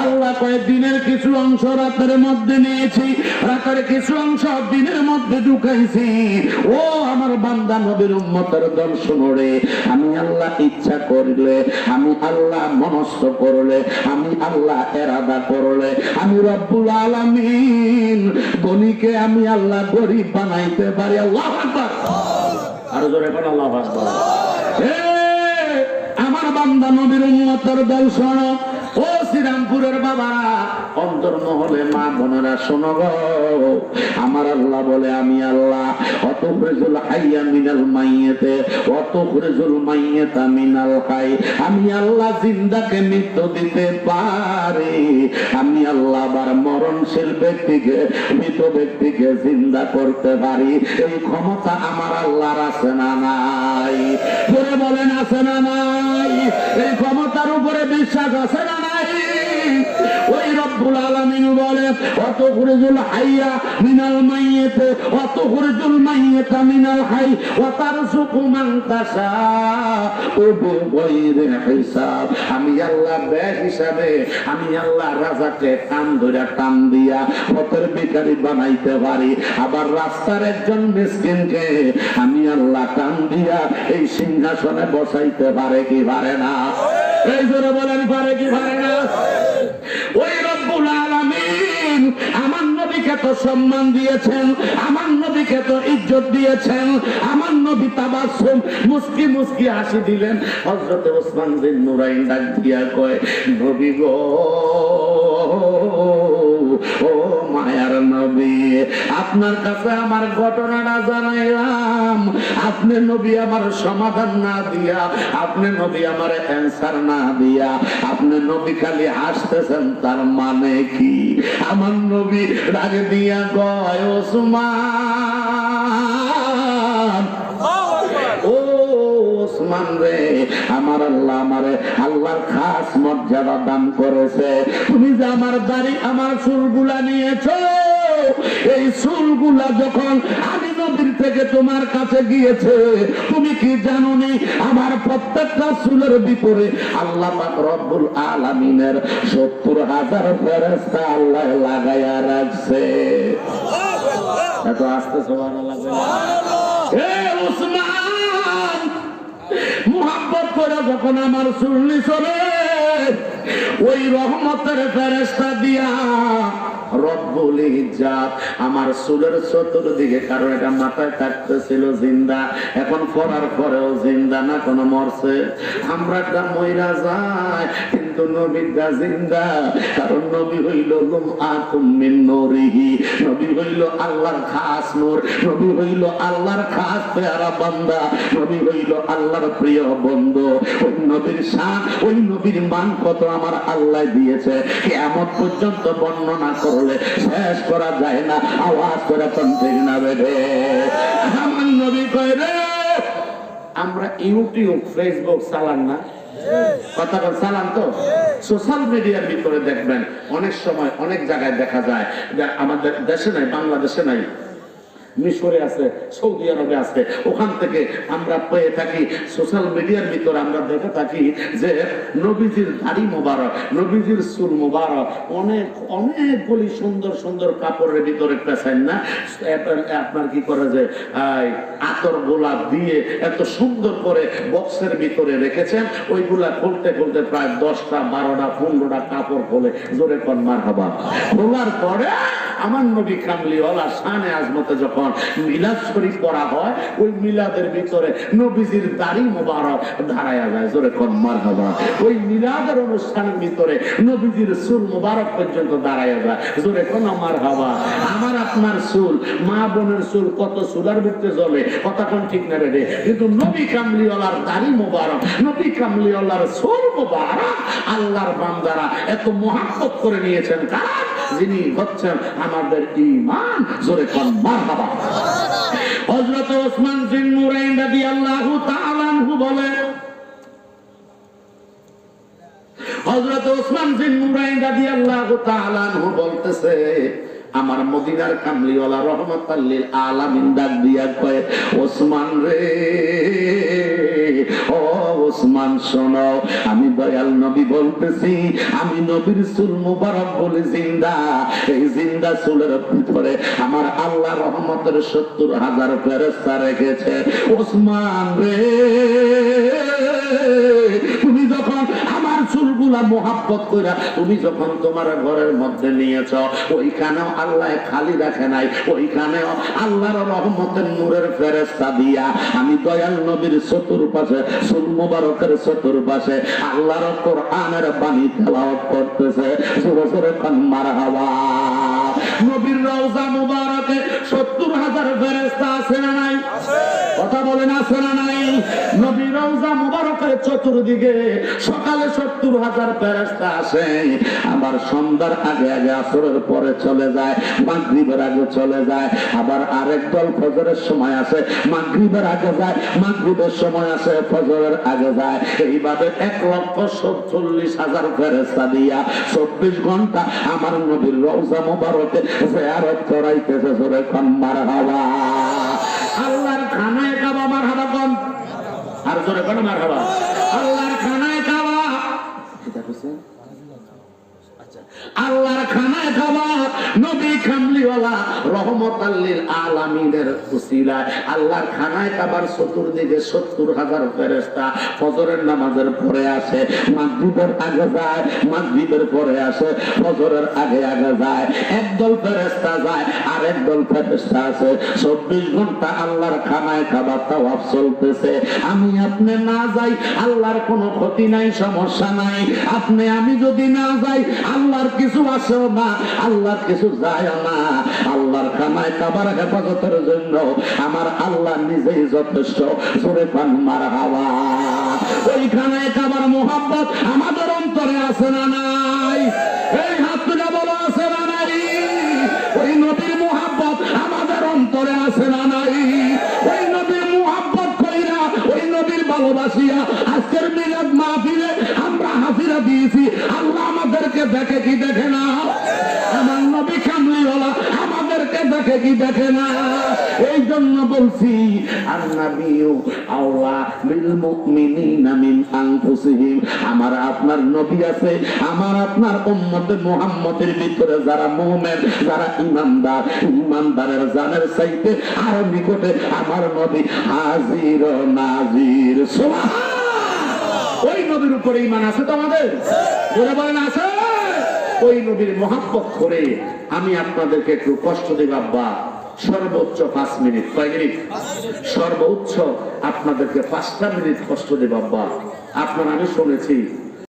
আল্লাহ কয়, দিনের কিছু অংশ রাতের মধ্যে নিয়েছি, রাতের কিছু অংশ দিনের মধ্যে ঢুকাইছি। ও আমার বান্দা নবীর উম্মতের দল শুনো রে, আমি আল্লাহ ইচ্ছা করলে, আমি আল্লাহ মনস্থ করলে, আমি আল্লাহ এরাদা করলে, আমি রব্বুল আলামিন ধনীকে আমি আল্লাহ গরিব বানাইতে পারি। আল্লাহু আকবার, আরো জোরে বল আল্লাহু আকবার। হে আমার বান্দা নবীর উম্মতের দল শোনো, ও শ্রীরামপুরের বাবারা, অন্তর্মহলে মা বোনেরা শোনো গো, আমার আল্লাহ বলে, আমি আল্লাহ অতুখরিজুল হাইয়া মিনাল মাইয়িতে অতুখরিজুল মাইয়িতা মিনাল হাই, আমি আল্লাহ জিন্দাকে মৃত্যু দিতে পারি, আমি আল্লাহ আবার মরণশীল ব্যক্তিকে, মৃত ব্যক্তিকে জিন্দা করতে পারি। এই ক্ষমতা আমার আল্লাহর আছে না নাই? বলে বলেন আছে না নাই? এই ক্ষমতার উপরে বিশ্বাস আছে না নাই? ওই রব্বুল আলামিন বলে, অতুখরিজুল হাইয়া মিনাল মাইয়িতে অতুখরিজুল মাইয়িতা মিনাল হাই ওয়া তারযুকু মান তাশাউ বিগাইরি হিসাব। আমি আল্লাহ বেহিসাবে, আমি আল্লাহ রাজাকে টান ধরে টান দিয়া পথের ভিখারি বানাইতে পারি, আবার রাস্তার একজন মিসকিনকে আমি আল্লাহ টান দিয়া এই সিংহাসনে বসাইতে পারে কি পারে না? এই জোরে বলেন, পারে কি পারে না? ওই রব্বুল আলামিন আমার নবীকে এত সম্মান দিয়েছেন, আমার নবীকে তো ইজ্জত দিয়েছেন, আমার নবী তাবাসসুম মুস্কি মুস্কি হাসি দিলেন। হযরত ওসমান বিন নুরাইন ডাক দিয়া কয়, নবী গো, ও মায়ার নবী, আপনার কাছে আমার ঘটনাটা জানাইলাম, আপনি নবী আমার সমাধান না দিয়া, আপনি নবী আমার অ্যান্সার না দিয়া, আপনি নবী খালি হাসতেছেন, তার মানে কি? আমার নবী রাগে দিয়া কয়, ওসমান, ও ওসমান রে, আমার আল্লাহ আমারে আল্লাহর খাস মর্যাদা দান করেছে। তুমি যে আমার দাড়ি আমার চুলগুলা নিয়েছো, এই চুলগুলা যখন আমি নবীর থেকে তোমার কাছে গিয়েছে, তুমি কি জানোনি আমার প্রত্যেকটা চুলের ভিতরে আল্লাহ পাক রব্বুল আলামিনের 70,000 ফেরেশতা আল্লাহ লাগাইয়া রাখছে। এত আস্তে সুবহানাল্লাহ। হে ওসমান, মুহাব্বত করে যখন আমার চুল নিছরে, ওই রহমতের ফেরেশতা দিয়া রব্বুল ইজ্জাত আমার চুলের চতুর্দিকে, কারণ এটা মাথায় থাকতেছিল জিন্দা, এখন পড়ার পরেও জিন্দা না, কোনো মরছে। আমরা একটা মইরা যায়, কিন্তু নবীটা জিন্দা, কারণ নবী হইল লুমআতুম মিন নূরিহি, নবী হইল আল্লাহর খাস নূর, নবী হইল আল্লাহর খাস পেয়ারা বান্দা, নবী হইল আল্লাহর প্রিয় বন্ধু। ওই নবীর শান, ওই নবীর মান কত আমার আল্লাহ দিয়েছে, কিয়ামত পর্যন্ত বর্ণনা করলে শেষ করা যায় না। আওয়াজ করে ঠিক না বেঠে? আমার নবী কয় রে, আমরা ইউটিউব ফেসবুক চালান না, কথা বল চালান তো, সোশ্যাল মিডিয়ার ভিতরে দেখবেন অনেক সময় অনেক জায়গায় দেখা যায়, আমাদের দেশে নাই, বাংলাদেশে নাই, মিশরে আছে, সৌদি আরবে আছে, ওখান থেকে আমরা পেয়ে থাকি, সোশ্যাল মিডিয়ার ভিতরে আমরা দেখে থাকি যে নবীজির দাড়ি মোবারক, নবীজির চুল মোবারক অনেক অনেকগুলি সুন্দর সুন্দর কাপড়ের ভিতরে পেছেন না, আপনার কি করে যে আতর গোলাপ দিয়ে এত সুন্দর করে বক্সের ভিতরে রেখেছেন, ওইগুলা খুলতে খুলতে প্রায় 10টা 12টা 15টা কাপড় খোলে, জোরে কোন মারহাবা। খোলার পরে আমার নবী কামলিওয়ালা শানে আজমতে যখন মিলাদ শরীফ পড়া হয়, ওই মিলাদের ভিতরে নবীজির দাড়ি মোবারক দাঁড়ায়া যায়, জোরে কোন মারহাবা। ওই মিলাদের অনুষ্ঠানের ভিতরে নবীজির চুল মোবারক পর্যন্ত দাঁড়ায়া যায়, জোরে কোন মারহাবা। আমার আপনার চুল, মা বোনের চুল কত চুলার ভিতরে জ্বলে, কথা কোন ঠিক না রে, কিন্তু নবী কামলিওয়ালার দাড়ি মোবারক, নবী কামলিওয়ালার চুল মোবারক আল্লাহর বান্দারা এত মুহাব্বত করে নিয়েছেন, কারণ যিনি হচ্ছেন আমাদের ঈমান, জোরে কোন মারহাবা। হযরত ওসমান বিন নুরাইন রাদিয়াল্লাহু তাআলা আনহু বলেন, হযরত ওসমান বিন নুরাইন রাদিয়াল্লাহু তাআলা আনহু বলতেছে, আমার মদিনার কামলিওয়ালা রহমাতাল লিল আলামিন ডাক দিয়া কয়, ওসমান রে, ও ওসমান শোনো, আমি দয়াল নবী বলতেছি, আমি নবীর চুল মুবারক বলে জিন্দা, এই জিন্দা চুলের ভিতরে আমার আল্লাহ রহমতের 70,000 ফেরেশতা রেখেছে। ওসমান রে, তুমি যখন আমার চুলগুলা মোহাব্বত কইরা তুমি যখন তোমার ঘরের মধ্যে নিয়েছ, ওইখানেও আল্লাহ খালি রাখে নাই, ওইখানেও আল্লাহর রহমতের নূরের ফেরেশতা দিয়া আমি দয়াল নবীর চতুর্পাশে, চুল মুবারকের চতুর্পাশে আল্লাহর কোরআনের বাণী তেলাওয়াত করতেছে, জোরে জোরে কোন মারহাবা। নবীর রওজা মুবারকে 70,000 ফেরেশতা আছে না নাই? কথা বলেন আছে না নাই? নবীর রওজা মুবারকের চতুর্দিকে সকালে 70,000 ফেরেশতা আসে, আবার সন্ধ্যার আগে আগে আসরের পরে চলে যায়, মাগরিবের আগে চলে যায়, আবার আরেক দল ফজরের সময় আসে, মাগরিবের আগে যায়, মাগরিবের সময় আসে, ফজরের আগে যায়। এইভাবে 1,40,000 ফেরেশতা দিয়া 24 ঘন্টা আমার নবীর রওজা মুবারকে জিয়ারত করাইতেছে, জোরে কোন মারহাবা। আল্লাহর খানায় কাবা, মারহাবা কোন, আর জোরে কোন মারহাবা। আল্লাহর খানায় কাবা, এটা বুঝছেন? আল্লাহর খানায় খাওয়া নবী কামলিওয়ালা রহমতাল লিল আলামিনের উসিলায় আল্লাহর খানায় কাবার চতুর্দিকে 70,000 ফেরেশতা ফজরের নামাজের পরে আসে, মাগরিবের আগে যায়, মাগরিবের পরে আসে, ফজরের আগে আগে যায়। একদল ফেরেশতা যায় আর একদল ফেরেশতা আছে। 24 ঘন্টা আল্লাহর খানায় কাবার তাওয়াফ চলতেছে। আমি আপনি না যাই আল্লাহর কোনো ক্ষতি নাই, সমস্যা নাই। আপনি আমি যদি না যাই আল্লাহর কিছু আসেও না, আল্লাহর কিছু যায়ও না। আল্লাহর খানায় কাবার হেফাজতের জন্য আমার আল্লাহ নিজেই যথেষ্ট। জোরে পান মারহাবা। ওই খানায় কাবার মোহাব্বত আমাদের অন্তরে আছে না নাই? এই হাত তুলে বলো, আছে না নাই? ওই নবীর মোহাব্বত আমাদের অন্তরে আছে না নাই? ওই নবীর মোহাব্বত কইরা, ওই নবীর ভালোবাসিয়া আজকের মিলাদ মাহফিলে আমরা হাজিরা দিয়েছি। আল্লাহ আমাদেরকে দেখে কি দেখে না? আমার নবী কামলিওয়ালা আমাদেরকে দেখে কি দেখে না? এই জন্য বলছি আন-নাবিয়্যু আওলা বিল মুমিনিনা মিন আনফুসিহিম। আমার আপনার নবী আছে, আমার আপনার উম্মতে মুহাম্মদের ভিতরে যারা মুমিন, যারা ঈমানদার, ঈমানদারের জানের চাইতে আরো নিকটে আমার নবী হাজির ও নাজির। সুবহানাল্লাহ। ওই নবীর উপরে ঈমান আছে তো আমাদের? বলে বলেন আছে? ওই নবীর মহব্বত করে আমি আপনাদেরকে একটু কষ্ট দেব আব্বা। সর্বোচ্চ 5 মিনিট। কয় মিনিট? সর্বোচ্চ আপনাদেরকে 5টা মিনিট কষ্ট দেব আব্বা। আপনার আমি শুনেছি